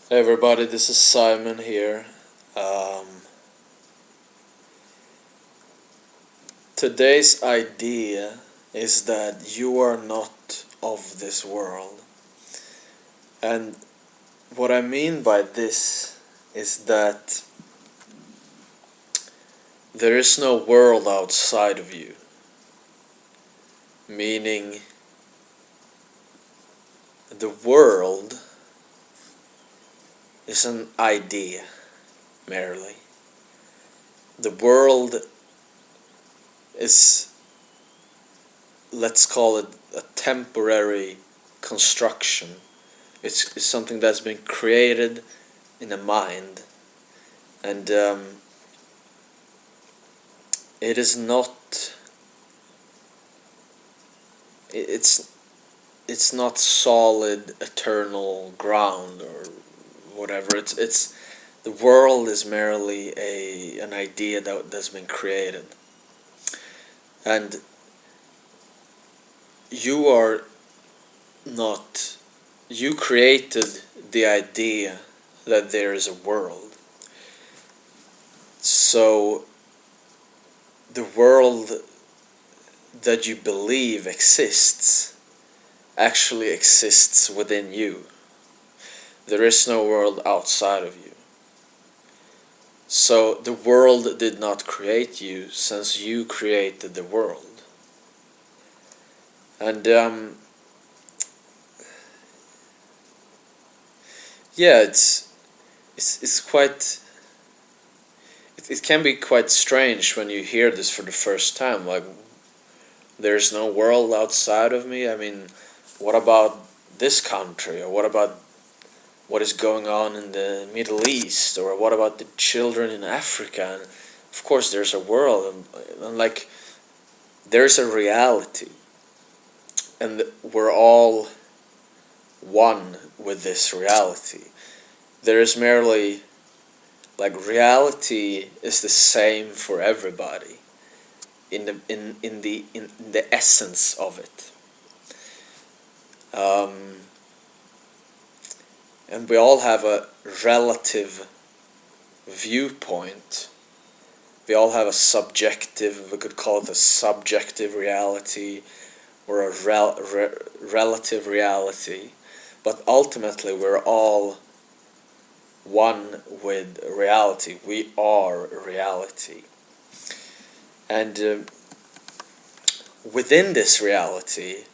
Hey everybody, this is Simon here. Um, Today's idea is that you are not of this world. And what I mean by this is that there is no world outside of you. Meaning, the world is an idea, merely. The world is, let's call it, a temporary construction. It's something that's been created in a mind, and it is not. It's not solid, eternal ground or whatever. It's the world is merely an idea that's been created, and you are not. You created the idea that there is a world. So the world that you believe exists actually exists within you. There is no world outside of you. So the world did not create you, since you created the world. And yeah, it's quite. It can be quite strange when you hear this for the first time. Like, there's no world outside of me. I mean, what about this country, or what about what is going on in the Middle East, or what about the children in Africa? And of course, there's a world, and like, there's a reality, and we're all one with this reality. There is merely, like, reality is the same for everybody in the essence of it. Um, and we all have a relative viewpoint. We all have a subjective, we could call it a subjective reality, or a relative reality, but ultimately we're all one with reality. We are reality. And within this reality,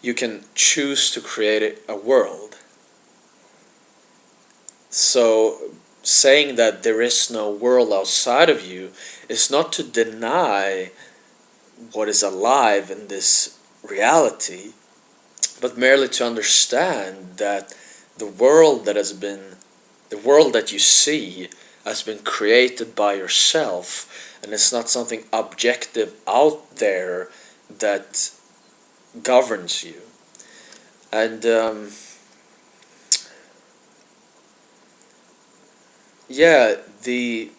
you can choose to create a world. So, saying that there is no world outside of you is not to deny what is alive in this reality, but merely to understand that the world that has been, the world that you see, has been created by yourself, and it's not something objective out there that governs you. And yeah, the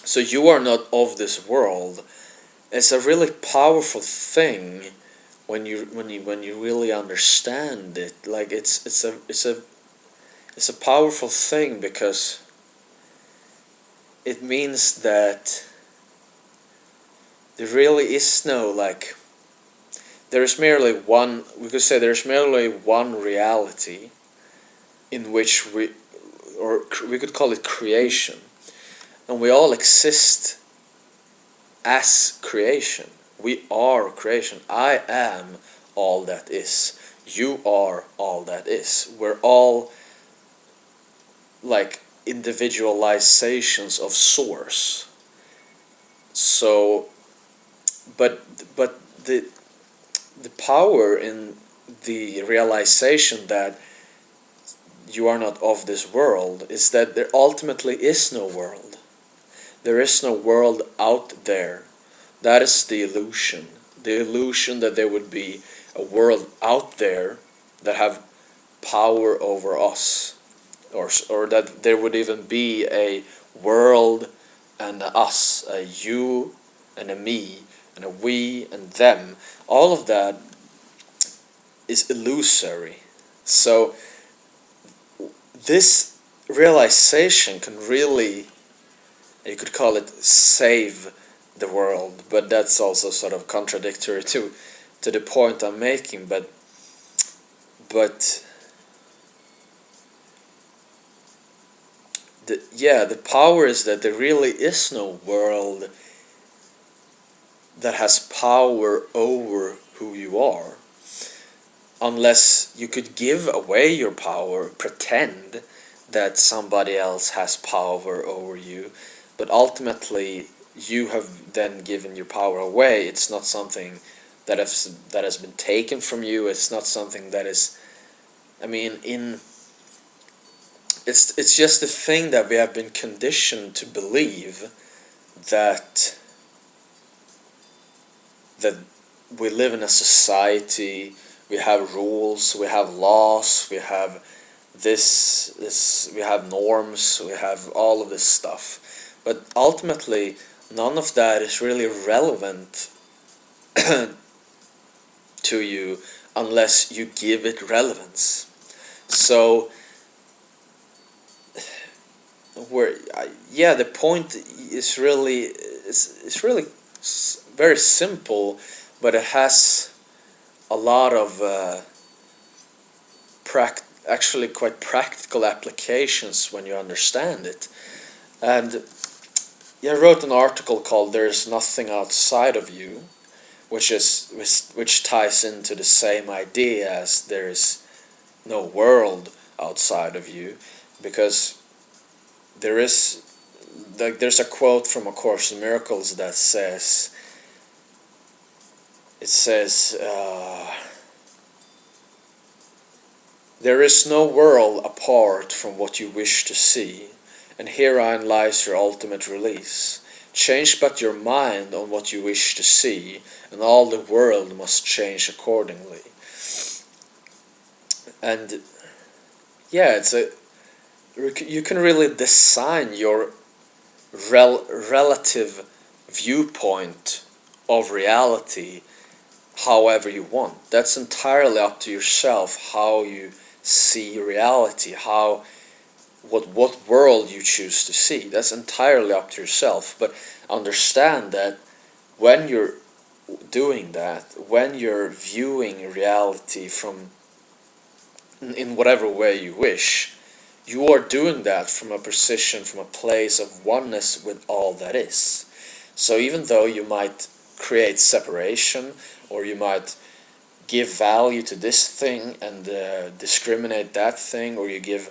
so you are not of this world. It's a really powerful thing when you really understand it. Like, it's a powerful thing, because it means that there really is no, like, there's merely one, we could say there's merely one reality in which we could call it creation, and we all exist as creation. We are creation. I am all that is. You are all that is. We're all, like, individualizations of source. So, but the power in the realization that you are not of this world is that there ultimately is no world. There is no world out there. That is the illusion. The illusion that there would be a world out there that have power over us, or that there would even be a world and a us, a you and a me, and a we and them. All of that is illusory. So this realization can really, you could call it, save the world, but that's also sort of contradictory to the point I'm making. But the power is that there really is no world that has power over who you are, unless you could give away your power, pretend that somebody else has power over you, but ultimately you have then given your power away. It's not something that has been taken from you. It's not something that is, I mean, it's just a thing that we have been conditioned to believe, that that we live in a society, we have rules, we have laws, we have this, we have norms, we have all of this stuff. But ultimately, none of that is really relevant to you unless you give it relevance. So, the point is really very simple, but it has a lot of actually quite practical applications when you understand it. And I wrote an article called "There's Nothing Outside of You," which ties into the same idea as there's no world outside of you, because there's a quote from A Course in Miracles that says, there is no world apart from what you wish to see, and herein lies your ultimate release. Change but your mind on what you wish to see, and all the world must change accordingly. And you can really design your relative viewpoint of reality however you want. That's entirely up to yourself, how you see reality, what world you choose to see. That's entirely up to yourself. But understand that when you're doing that, when you're viewing reality from in whatever way you wish, you are doing that from a position, from a place of oneness with all that is. So even though you might create separation, or you might give value to this thing and discriminate that thing, or you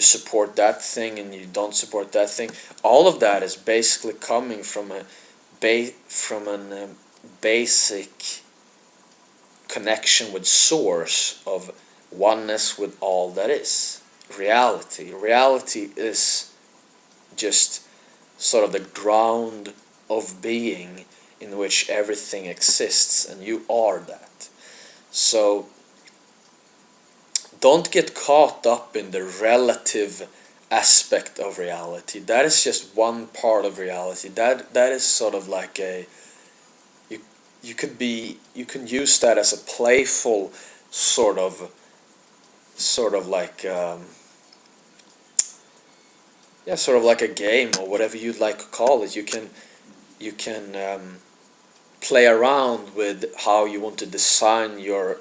support that thing and you don't support that thing, all of that is basically coming from a basic connection with source of oneness with all that is. Reality is just sort of the ground of being in which everything exists, and you are that. So don't get caught up in the relative aspect of reality. That is just one part of reality. That is sort of like you can use that as a playful sort of like sort of like a game, or whatever you'd like to call it. You can play around with how you want to design your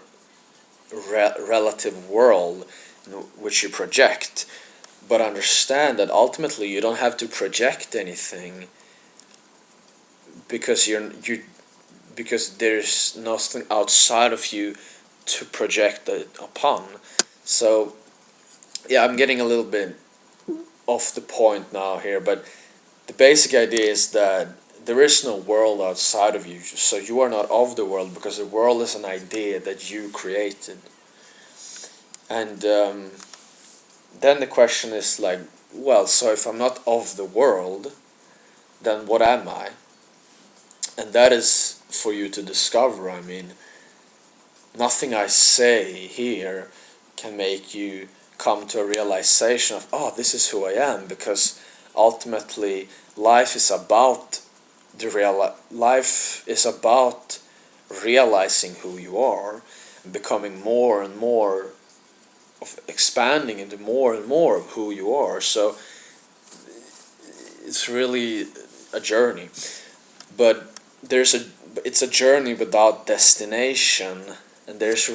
relative world in which you project, but understand that ultimately you don't have to project anything, because because there's nothing outside of you to project it upon. So I'm getting a little bit off the point now here, but the basic idea is that there is no world outside of you, so you are not of the world, because the world is an idea that you created. And then the question is like, well, so if I'm not of the world, then what am I? And that is for you to discover. I mean, nothing I say here can make you come to a realization of, oh, this is who I am, because ultimately life is about realizing who you are, and becoming more and more of expanding into more and more of who you are. So it's really a journey, but it's a journey without destination, and there's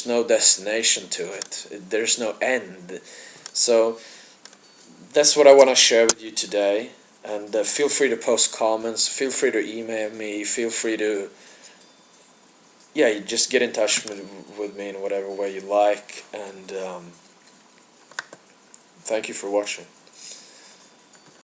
no destination to it. There's no end. So that's what I want to share with you today. And feel free to post comments. Feel free to email me. Feel free to you just get in touch with me in whatever way you like. And thank you for watching.